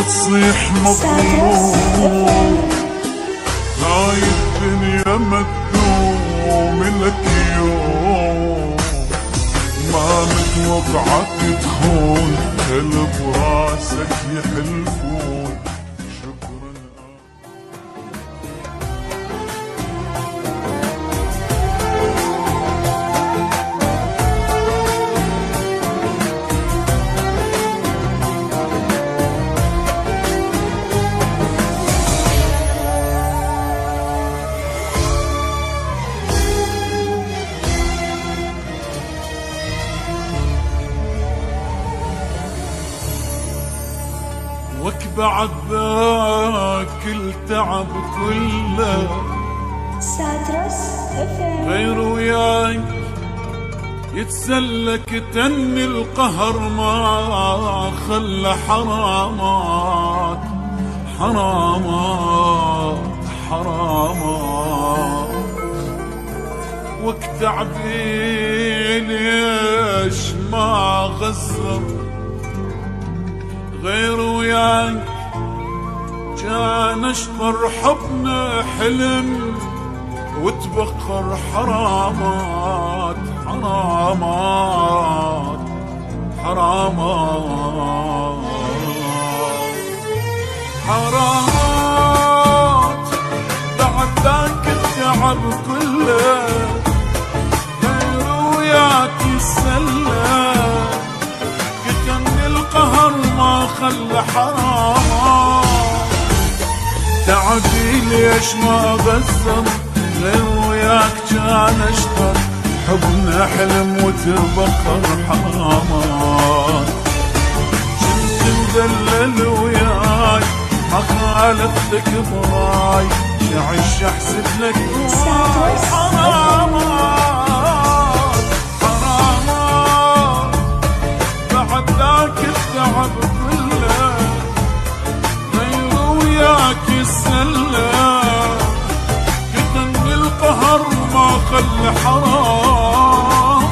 وتصيح مظلوم، هاي الدنيا مدوم لك يوم، ما متوقعك تخون اللي براسك يحلفون. شكرا. وك بعد ذاك التعب كله ساترس FM غير وياي يتسلك تني القهر ما خلى حرامات حرامات حرامات. وك تعبي ليش ما غزر غير وياك كان اشطر حبنا حلم وتبخر حرامات حرامات حرامات حرامات. بعد ذاك التعب كله غير وياك يسلم كتمني القهر ما خلى حرامات. تعبي ليش ما غزر غير وياك كان اشطر حبنا حلم وتبخر حرامات. كنت مدلل وياي ما خالفتك براي شعش احسب لك حرامات حرامات. بعد ذاك التعب كله غير وياك يسلم كتني القهر ما خلى حرام.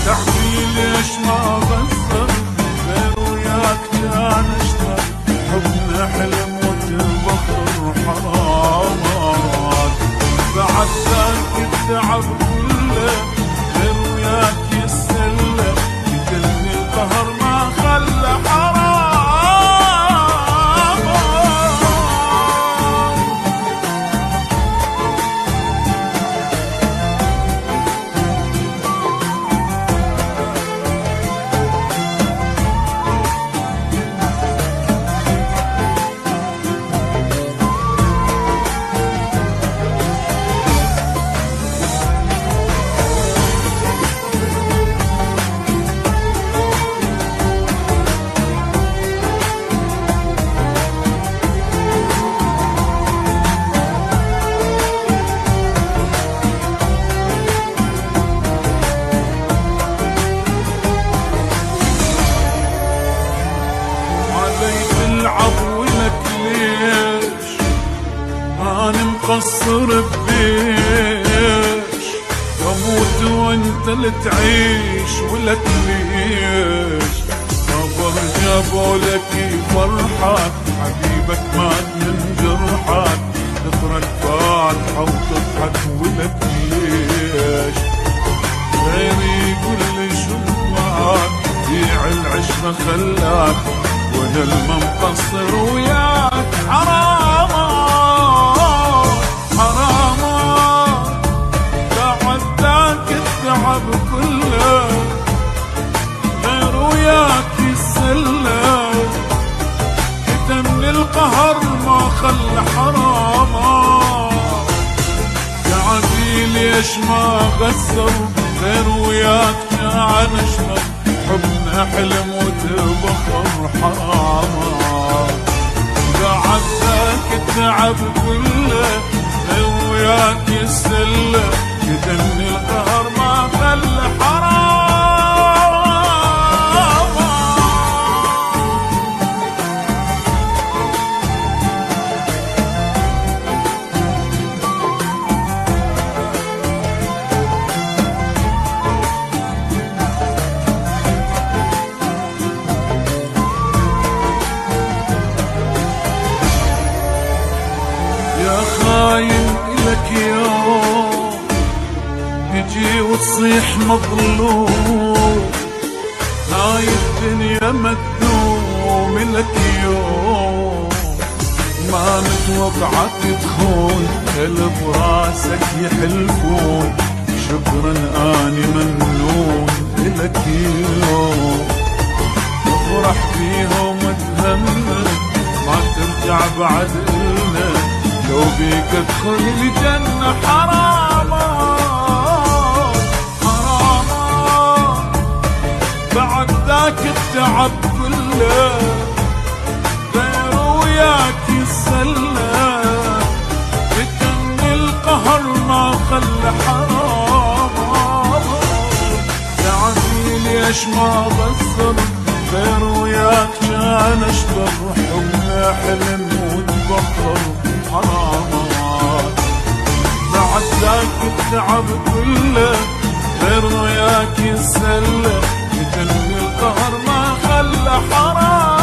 تعبي ليش ما غزر غير وياك كان اشتر حبنا حلم وتبخر حرامات. بعد ذاك التعب كله غير وياك يسلم كتني القهر ما خلى حرام. أنا مقصر ببيش يموت وانت اللي تعيش ولك ليش. صبر جابوا لك فرحك حبيبك مات من جرحك تقرا الفاتحة وتضحك ولك ليش. غيري يقول لي شو معك ضيع العشرة خلاك وانا المقصر وياك حرامات حرامات. بعد ذاك التعب كله غير وياك يسلم كتمني القهر ما خلى حرامات. تعبي ليش ما غزر غير وياك كان اشمر حبنا حلم وتبخر حرامات. بعد ذاك التعب كله غير وياك يسلم كتمني القهر ما خلى حرام. تجي وتصيح مظلوم، هاي الدنيا ما تدوم لك يوم، ما متوقعك تخون كل براسك يحلفون، شكرا اني ممنون لك يوم، افرح فيهم وتهمل ما ترجع بعد إلنا، لو بيك ادخل الجنة حرام حرام، بعد ذاك التعب كله غير وياك يسلى، لكن القهر ما خلى حرام، يعني ليش ما بصر غير وياك كان اشبر، حبنا حلم وتبطل حرام، بعد ذاك التعب كله غير وياك يسلى، لكن القهر ما خلى حرام.